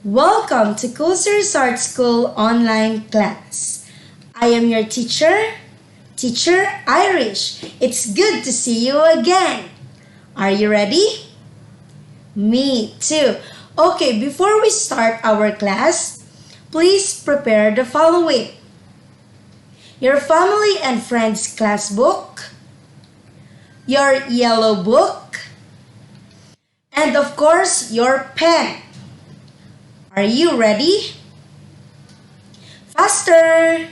Welcome to Coaster's Art School online class. I am your Teacher Irish. It's good to see you again. Are you ready? Me too. Okay, before we start our class, please prepare the following. Your family and friends class book, your yellow book, and of course, your pen. Are you ready? Faster!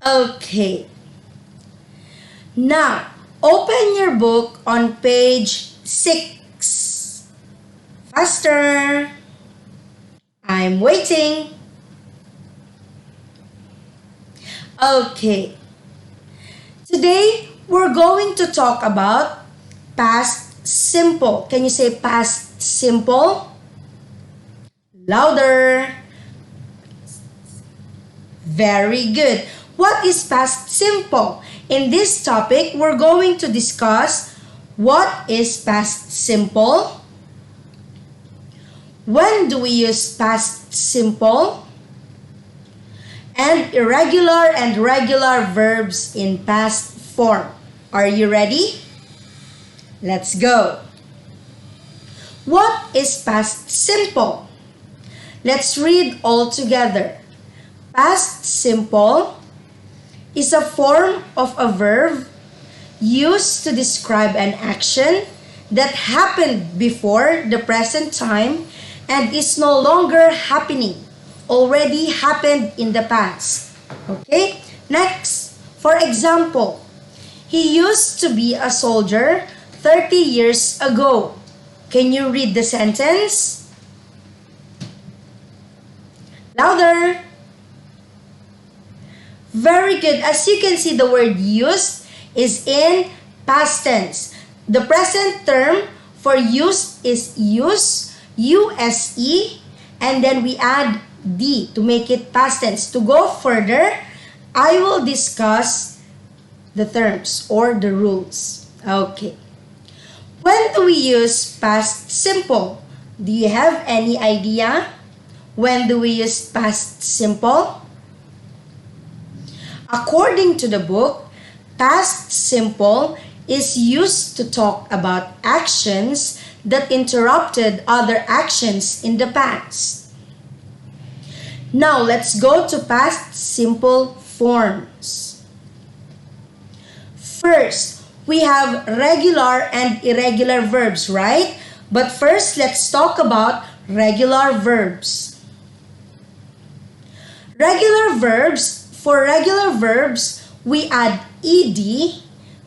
Okay. Now, open your book on page 6. Faster! I'm waiting. Okay. Today, we're going to talk about past simple. Can you say past simple? Louder. Very good. What is past simple? In this topic, we're going to discuss what is past simple, when do we use past simple, and irregular and regular verbs in past form. Are you ready? Let's go. What is past simple? Let's read all together. Past simple is a form of a verb used to describe an action that happened before the present time and is no longer happening, already happened in the past. Okay? Next, for example, he used to be a soldier 30 years ago. Can you read the sentence? Louder. Very good. As you can see, the word used is in past tense. The present term for used is use, U-S-E, and then we add D to make it past tense. To go further, I will discuss the terms or the rules. Okay. When do we use past simple? Do you have any idea? When do we use past simple? According to the book, past simple is used to talk about actions that interrupted other actions in the past. Now, let's go to past simple forms. First, we have regular and irregular verbs, right? But first, let's talk about regular verbs. For regular verbs, we add ed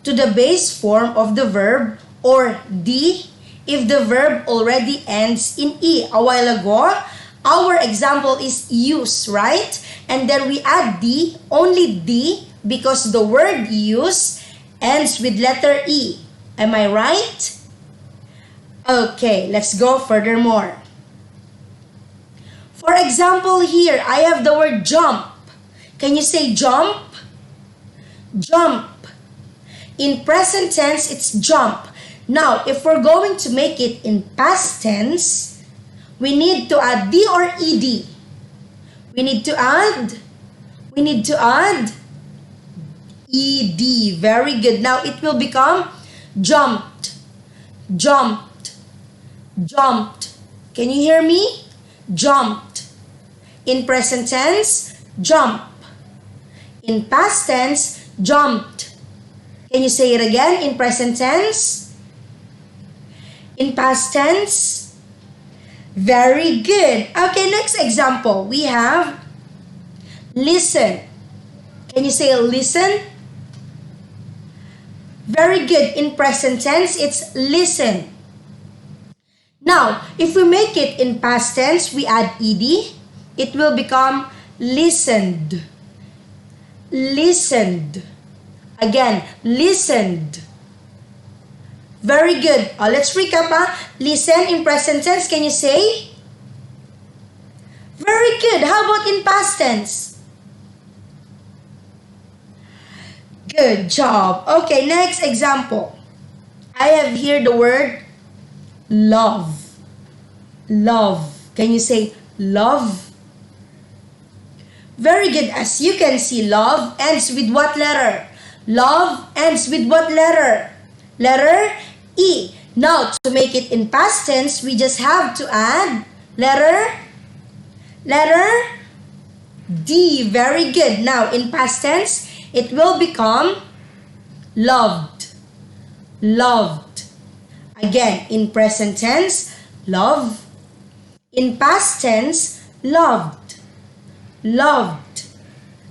to the base form of the verb or d if the verb already ends in e. A while ago, our example is use, right? And then we add d, only d, because the word use ends with letter e. Am I right? Okay, let's go furthermore. For example, here, I have the word jump. Can you say jump? Jump. In present tense, it's jump. Now, if we're going to make it in past tense, we need to add D or ED. We need to add ED. Very good. Now, it will become jumped. Jumped. Jumped. Can you hear me? Jumped. In present tense, jump. In past tense, jumped. Can you say it again in present tense? In past tense? Very good. Okay, next example. We have listen. Can you say listen? Very good. In present tense, it's listen. Now, if we make it in past tense, we add ed. It will become listened. Listened. Again, listened. Very good. Let's recap. Listen in present tense. Can you say? Very good. How about in past tense? Good job. Okay, next example. I have here the word love. love. Can you say love? Very good. As you can see, love ends with what letter? Love ends with what letter? Letter E. Now, to make it in past tense, we just have to add letter D. Very good. Now, in past tense, it will become loved. Loved. Again, in present tense, love. In past tense, loved. Loved.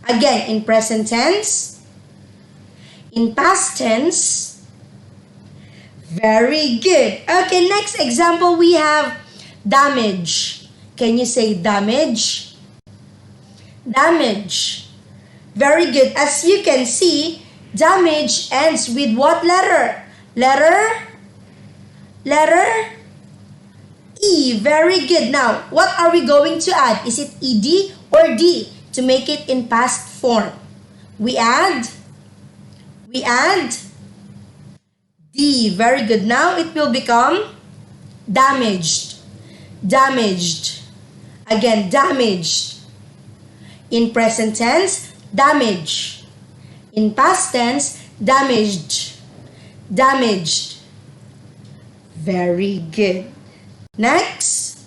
Again, in present tense. In past tense. Very good. Okay, next example we have damage. Can you say damage? Damage. Very good. As you can see, damage ends with what letter? Letter E. Very good. Now, what are we going to add? Is it ED or D to make it in past form? We add D. Very good. Now it will become damaged. Damaged. Again, damaged. In present tense, damage. In past tense, damaged. Damaged. Very good. Next,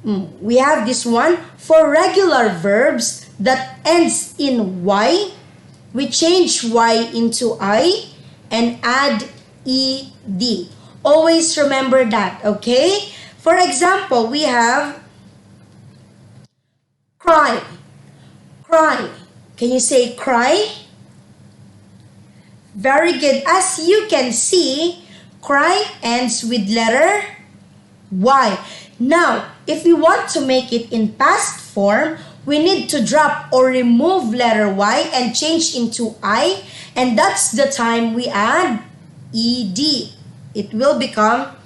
we have this one. For regular verbs that ends in Y, we change Y into I and add ED. Always remember that, okay? For example, we have cry. Cry. Can you say cry? Very good. As you can see, cry ends with letter Y. Now, if we want to make it in past form, we need to drop or remove letter Y and change into I, and that's the time we add ED. It will become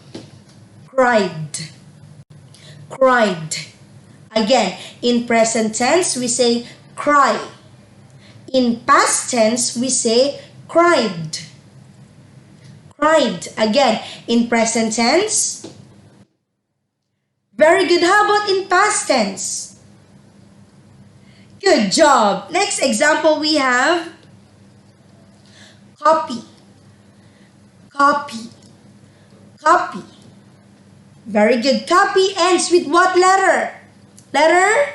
cried. Cried. Again, in present tense, we say cry. In past tense, we say cried. Cried. Again, in present tense. Very good. How about in past tense? Good job. Next example we have copy. Copy. Copy. Very good. Copy ends with what letter? Letter?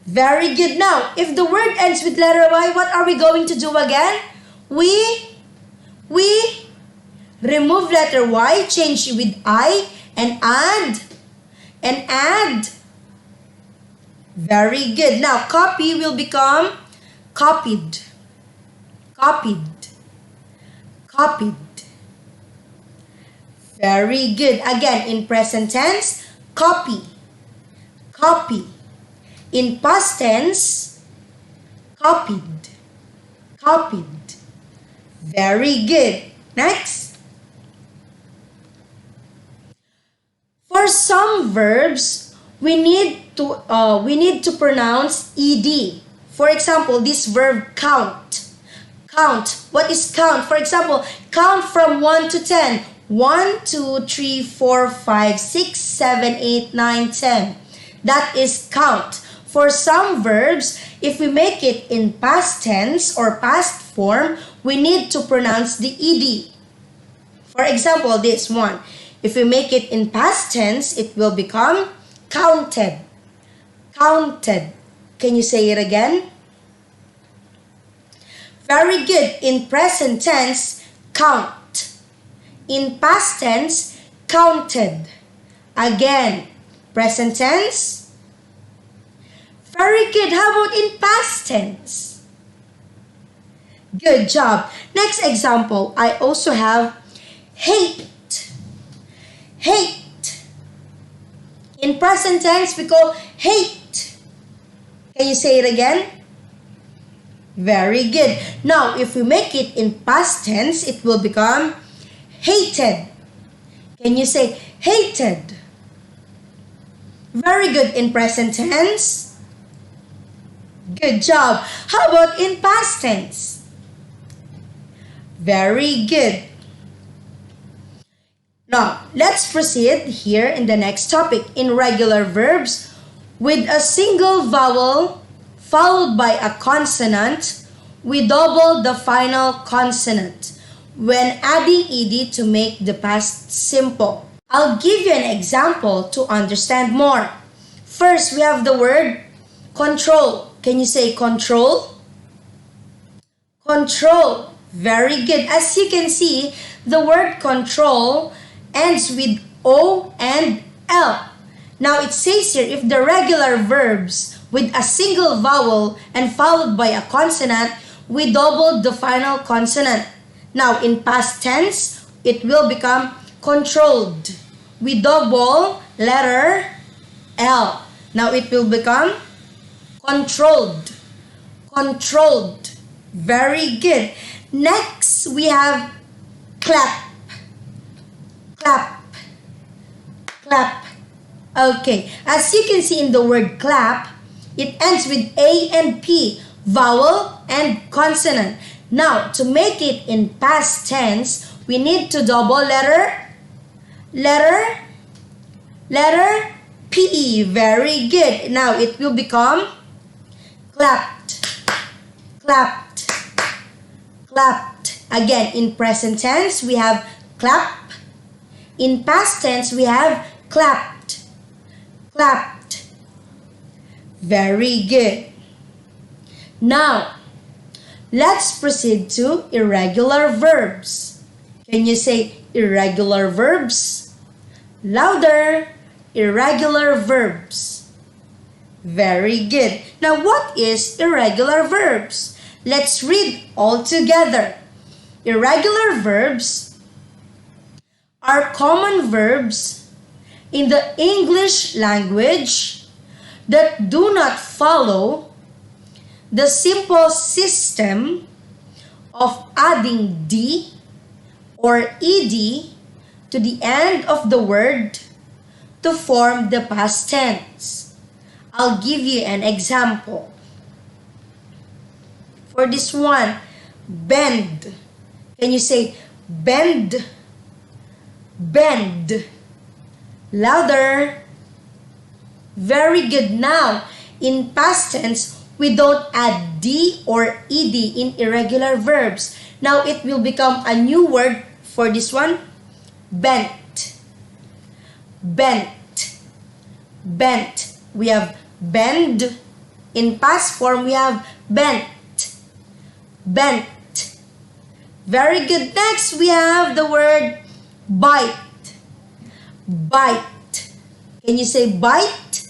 Very good. Now, if the word ends with letter Y, what are we going to do again? We remove letter Y, change it with I, and add. Very good. Now, copy will become copied. Copied. Copied. Very good. Again, in present tense, copy. Copy. In past tense, copied. Copied. Very good. Next. For some verbs, we need to pronounce ed. For example, this verb count. Count. What is count? For example, count from 1 to 10. 1, 2, 3, 4, 5, 6, 7, 8, 9, 10. That is count. For some verbs, if we make it in past tense or past form, we need to pronounce the ed. For example, this one. If we make it in past tense, it will become counted. Counted. Can you say it again? Very good. In present tense, count. In past tense, counted. Again, present tense. Very good. How about in past tense? Good job. Next example, I also have hate. Hate. In present tense, we call hate. Can you say it again? Very good. Now, if we make it in past tense, it will become hated. Can you say hated? Very good. In present tense. Good job. How about in past tense? Very good. Now, let's proceed here in the next topic. In regular verbs, with a single vowel followed by a consonant, we double the final consonant when adding ed to make the past simple. I'll give you an example to understand more. First, we have the word control. Can you say control? Control. Very good. As you can see, the word control ends with O and L. Now it says here, if the regular verbs with a single vowel and followed by a consonant, we double the final consonant. Now in past tense, it will become controlled. We double letter L. Now it will become controlled. Controlled. Very good. Next, we have clap. Clap. Clap. Okay. As you can see in the word clap, it ends with A and P, vowel and consonant. Now, to make it in past tense, we need to double letter P. Very good. Now, it will become clapped. Clapped. Clapped. Again, in present tense, we have clap. In past tense, we have clapped. Clapped. Very good. Now, let's proceed to irregular verbs. Can you say irregular verbs? Louder. Irregular verbs. Very good. Now, what is irregular verbs? Let's read all together. Irregular verbs are common verbs in the English language that do not follow the simple system of adding d or ed to the end of the word to form the past tense. I'll give you an example. For this one, bend. Can you say bend? Bend. Louder. Very good. Now, in past tense, we don't add d or ed in irregular verbs. Now, it will become a new word for this one. Bent. Bent. Bent. We have bend. In past form, we have bent. Bent. Very good. Next, we have the word bite. Bite. Can you say bite?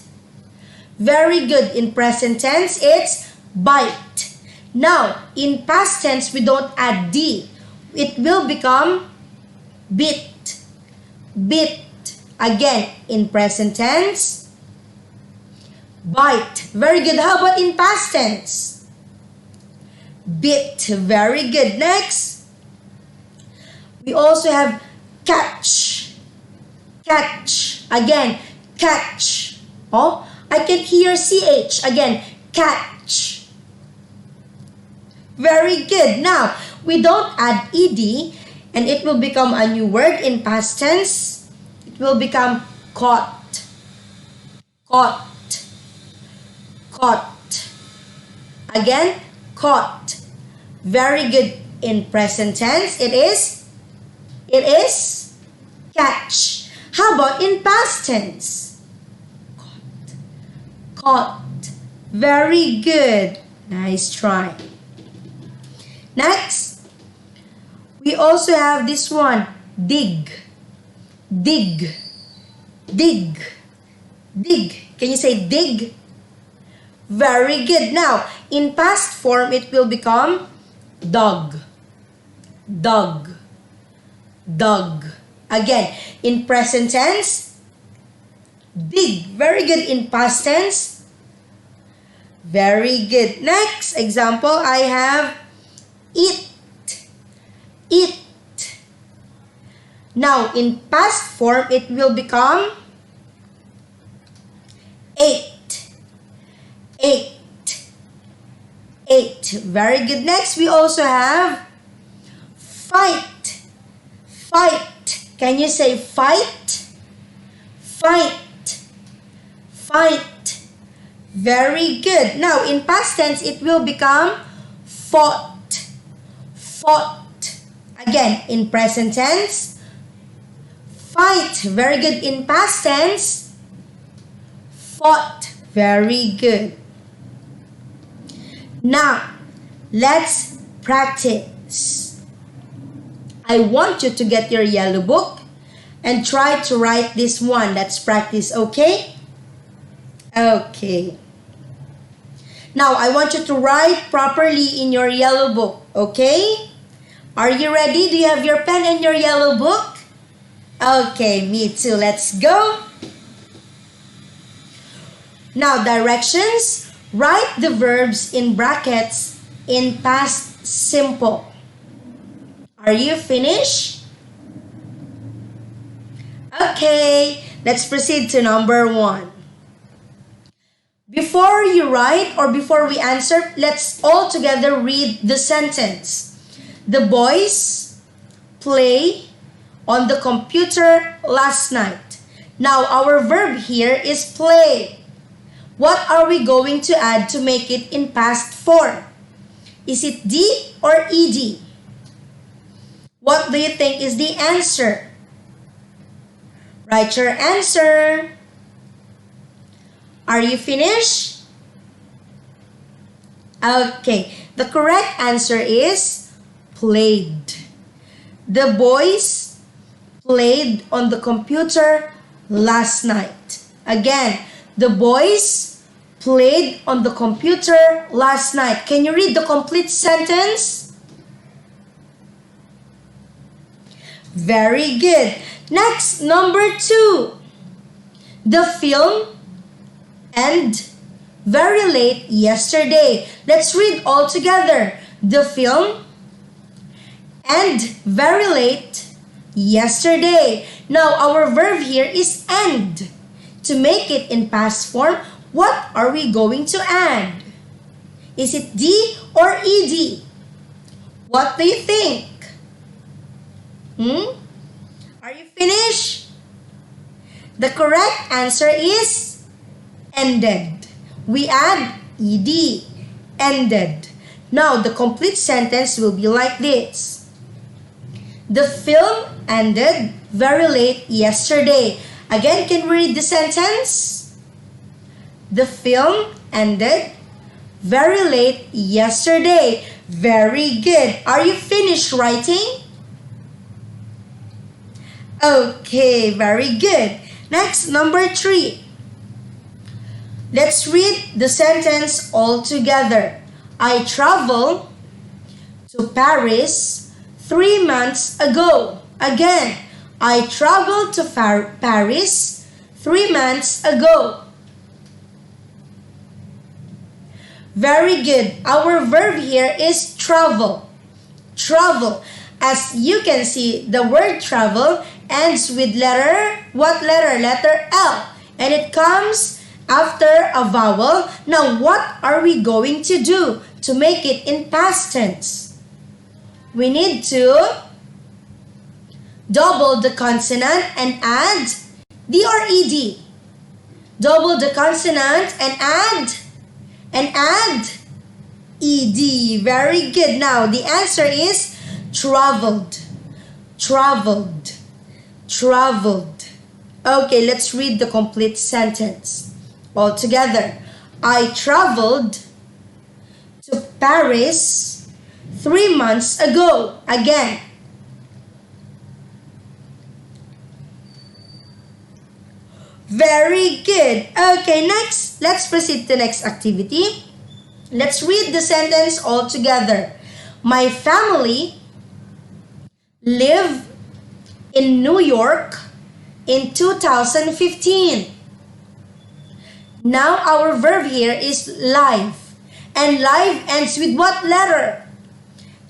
Very good. In present tense, it's bite. Now, in past tense, we don't add d. It will become bit. Bit. Again, in present tense, bite. Very good. How about in past tense? Bit. Very good. Next, we also have catch. Catch. Again, catch. Oh, I can hear ch. Again, catch. Very good. Now, we don't add ed and it will become a new word in past tense. It will become caught. Caught. Caught. Again, caught. Very good. In present tense, it is catch. How about in past tense? Caught. Caught. Very good. Nice try. Next, we also have this one. Dig. Dig. Dig. Dig. Can you say dig? Very good. Now, in past form, it will become dog. Dog. Dog. Again, in present tense, dig. Very good. In past tense, very good. Next example, I have eat. Eat. Now, in past form, it will become ate. Ate. Ate. Very good. Next, we also have fight. Fight. Can you say fight? Fight. Fight. Very good. Now, in past tense, it will become fought. Fought. Again, in present tense, fight. Very good. In past tense, fought. Very good. Now, let's practice. I want you to get your yellow book and try to write this one. Let's practice, okay? Okay. Now, I want you to write properly in your yellow book, okay? Are you ready? Do you have your pen and your yellow book? Okay, me too. Let's go. Now, directions. Write the verbs in brackets in past simple. Are you finished? Okay, let's proceed to number 1. Before you write or before we answer, let's all together read the sentence. The boys play on the computer last night. Now, our verb here is play. What are we going to add to make it in past form? Is it D or ED? What do you think is the answer? Write your answer. Are you finished? Okay, the correct answer is played. The boys played on the computer last night. Again, the boys played on the computer last night. Can you read the complete sentence? Very good. Next, number 2. The film ended very late yesterday. Let's read all together. The film ended very late yesterday. Now, our verb here is end. To make it in past form, what are we going to add? Is it D or ED? What do you think? Are you finished? The correct answer is ended. We add ED. Ended. Now, the complete sentence will be like this. The film ended very late yesterday. Again, can we read the sentence? The film ended very late yesterday. Very good. Are you finished writing? Okay, very good. Next, number 3. Let's read the sentence all together. I traveled to Paris 3 months ago. Again, I traveled to Paris 3 months ago. Very good. Our verb here is travel. Travel. As you can see, the word travel ends with letter, what letter? Letter L. And it comes after a vowel. Now, what are we going to do to make it in past tense? We need to double the consonant and add D or ED. Double the consonant and add ED. Very good. Now, the answer is traveled. Traveled. Traveled. Okay, let's read the complete sentence. All together. I traveled to Paris 3 months ago. Again. Very good. Okay, next, let's proceed to the next activity. Let's read the sentence all together. My family lived in New York in 2015. Now, our verb here is live. And live ends with what letter?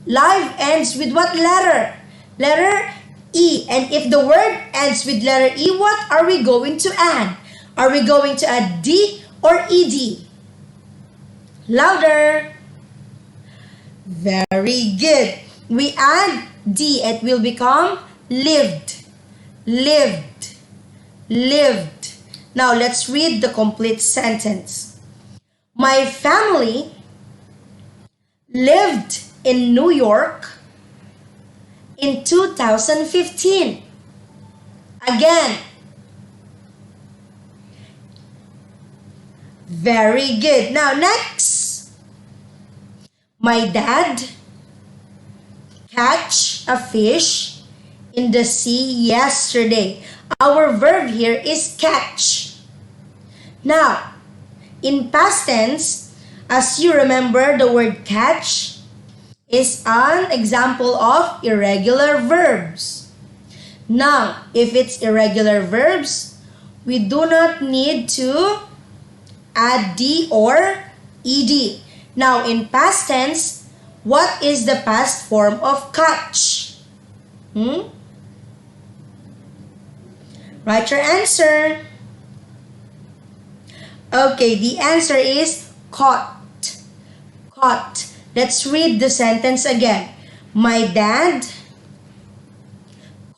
Live ends with what letter? Letter E. And if the word ends with letter E, what are we going to add? Are we going to add D or ED? Louder. Very good. We add D. It will become lived. lived, lived. Now, let's read the complete sentence. My family lived in New York in 2015. Again. Very good. Now, next. My dad catch a fish in the sea yesterday. Our verb here is catch. Now, in past tense, as you remember, the word catch is an example of irregular verbs. Now, if it's irregular verbs, we do not need to add D or ED. Now, in past tense, what is the past form of catch? Write your answer. Okay, the answer is caught. Caught. Let's read the sentence again. My dad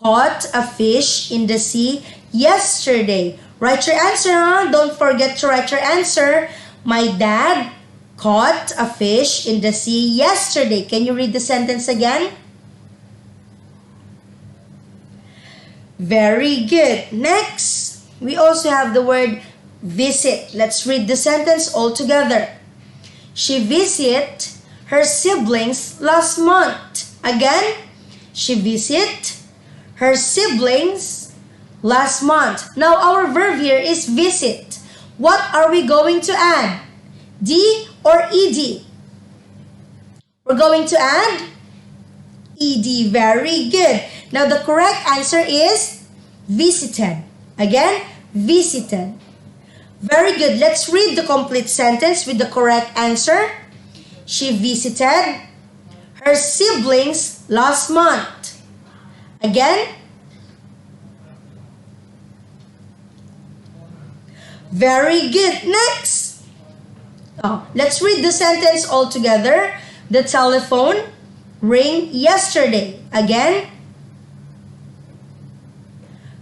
caught a fish in the sea yesterday. Write your answer, huh? Don't forget to write your answer. My dad caught a fish in the sea yesterday. Can you read the sentence again? Very good. Next, we also have the word visit. Let's read the sentence all together. She visited her siblings last month. Again, she visited her siblings last month. Now, our verb here is visit. What are we going to add? D or ED? We're going to add ED. Very good. Now, the correct answer is visited. Again, visited. Very good. Let's read the complete sentence with the correct answer. She visited her siblings last month. Again, very good. Next. Let's read the sentence all together. The telephone rang yesterday. Again.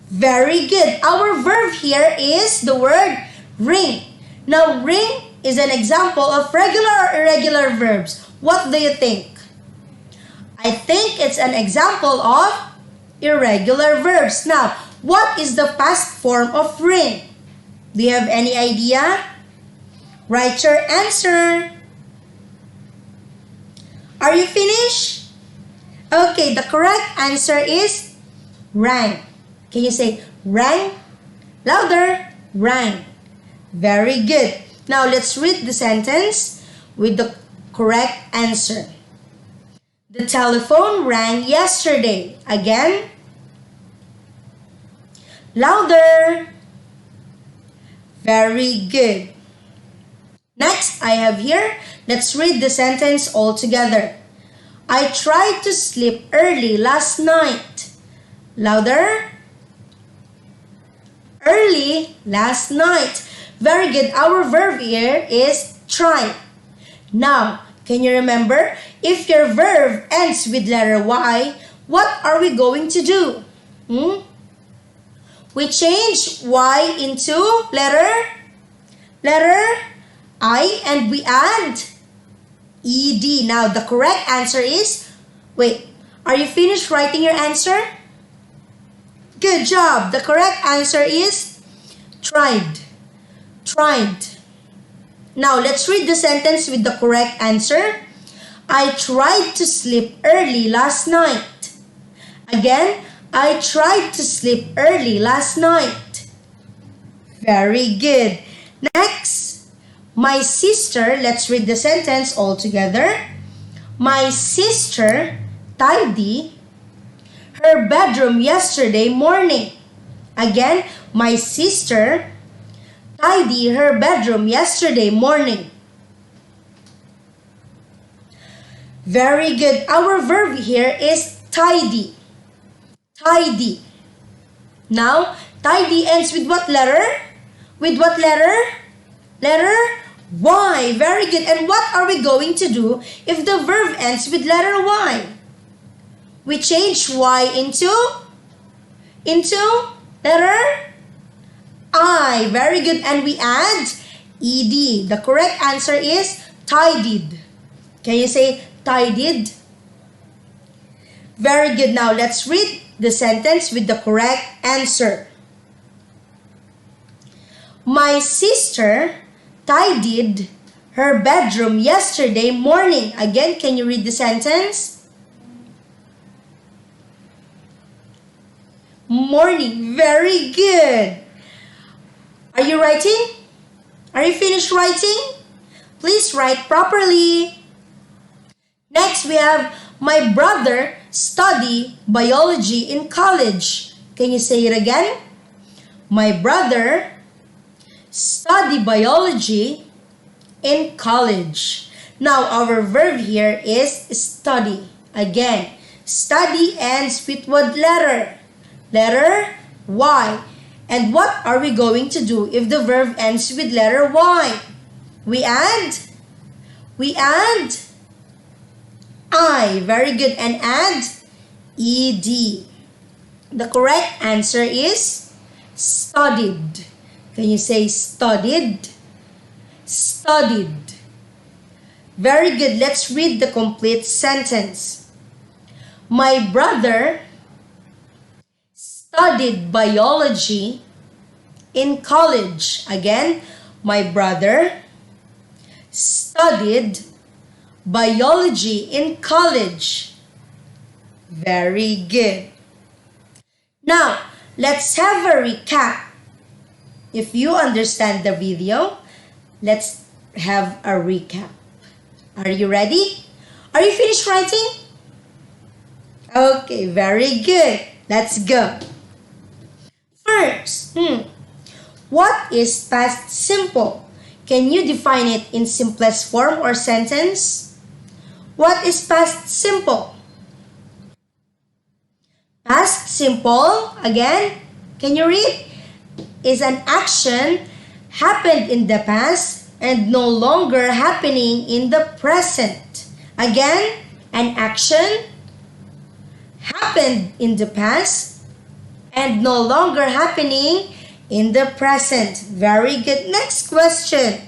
Very good. Our verb here is the word ring. Now, ring is an example of regular or irregular verbs. What do you think? I think it's an example of irregular verbs. Now, what is the past form of ring? Do you have any idea? Write your answer. Are you finished? Okay, the correct answer is rang. Can you say rang? Louder. Rang. Very good. Now, let's read the sentence with the correct answer. The telephone rang yesterday. Again. Louder. Very good. Next, I have here, let's read the sentence all together. I tried to sleep early last night. Louder. Early last night. Very good. Our verb here is try. Now, can you remember? If your verb ends with letter Y, what are we going to do? We change Y into letter I and we add ED. Now, the correct answer is, wait, are you finished writing your answer? Good job. The correct answer is tried. Tried. Now, let's read the sentence with the correct answer. I tried to sleep early last night. Again, I tried to sleep early last night. Very good. Next, my sister, let's read the sentence all together. My sister tidied her bedroom yesterday morning. Again, my sister tidied her bedroom yesterday morning. Very good. Our verb here is tidy. Tidy. Now, tidy ends with what letter? With what letter? Letter Y. Very good. And what are we going to do if the verb ends with letter Y? We change Y into into letter I. Very good. And we add ed. The correct answer is tidied. Can you say tidied? Very good. Now let's read the sentence with the correct answer. My sister tidied her bedroom yesterday morning. Again, can you read the sentence? Morning. Very good. Are you writing? Are you finished writing? Please write properly. Next, we have my brother study biology in college. Can you say it again? My brother study biology in college. Now, our verb here is study. Again, study ends with what letter? Letter Y. And what are we going to do if the verb ends with letter Y? We add I. Very good. And add ed. The correct answer is studied. Can you say studied? Studied. Very good. Let's read the complete sentence. My brother studied biology in college. Again, my brother studied biology in college. Very good. Now, let's have a recap. If you understand the video, let's have a recap. Are you ready? Are you finished writing? Okay, very good. Let's go. First, what is past simple? Can you define it in simplest form or sentence? What is past simple? Past simple, again, can you read? Is an action happened in the past and no longer happening in the present. Again, an action happened in the past and no longer happening in the present. Very good. Next question.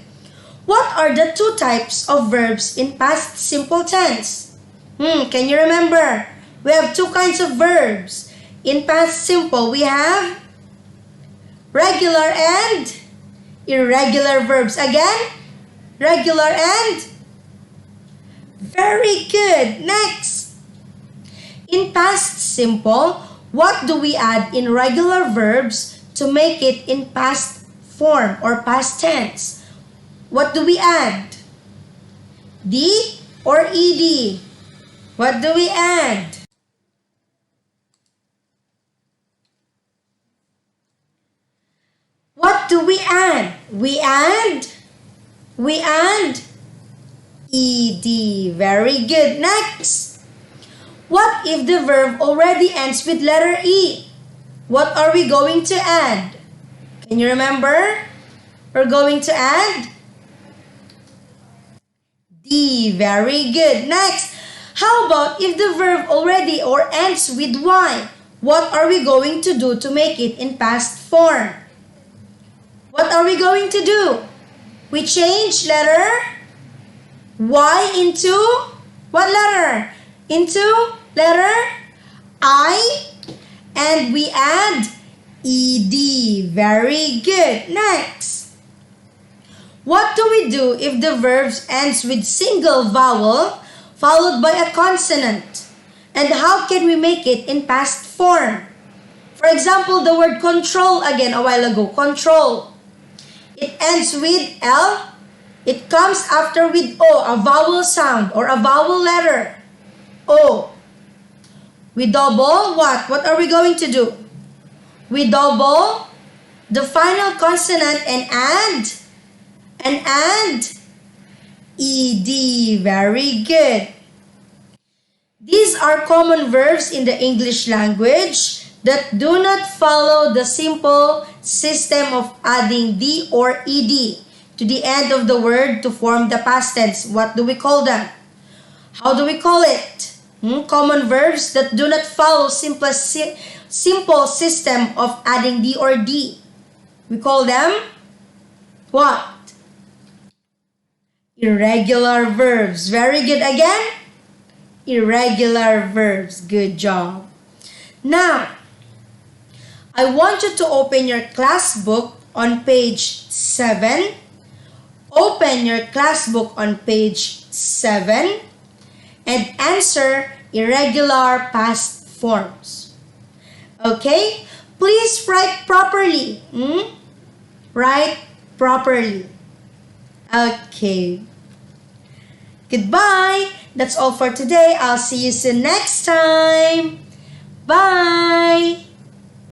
What are the two types of verbs in past simple tense? Can you remember? We have two kinds of verbs. In past simple, we have regular and irregular verbs. Again, regular and very good. Next. In past simple, what do we add in regular verbs to make it in past form or past tense? What do we add? D or ed? What do we add? What do we add? We add ed. Very good. Next. What if the verb already ends with letter E? What are we going to add? Can you remember? We're going to add D. Very good. Next. How about if the verb already or ends with Y? What are we going to do to make it in past form? What are we going to do? We change letter Y into what letter? Into letter I, and we add ed. Very good. Next. What do we do if the verb ends with single vowel followed by a consonant? And how can we make it in past form? For example, the word control again a while ago. Control. It ends with L. It comes after with O, a vowel sound or a vowel letter. O. We double what? What are we going to do? We double the final consonant and add ed. Very good. These are common verbs in the English language that do not follow the simple system of adding d or ed to the end of the word to form the past tense. What do we call them? How do we call it? Common verbs that do not follow simple system of adding D or D. We call them what? Irregular verbs. Very good. Again, irregular verbs. Good job. Now, I want you to open your class book on page 7. Open your class book on page 7 and answer irregular past forms. Okay? Please write properly. Write properly. Okay. Goodbye. That's all for today. I'll see you soon next time. Bye.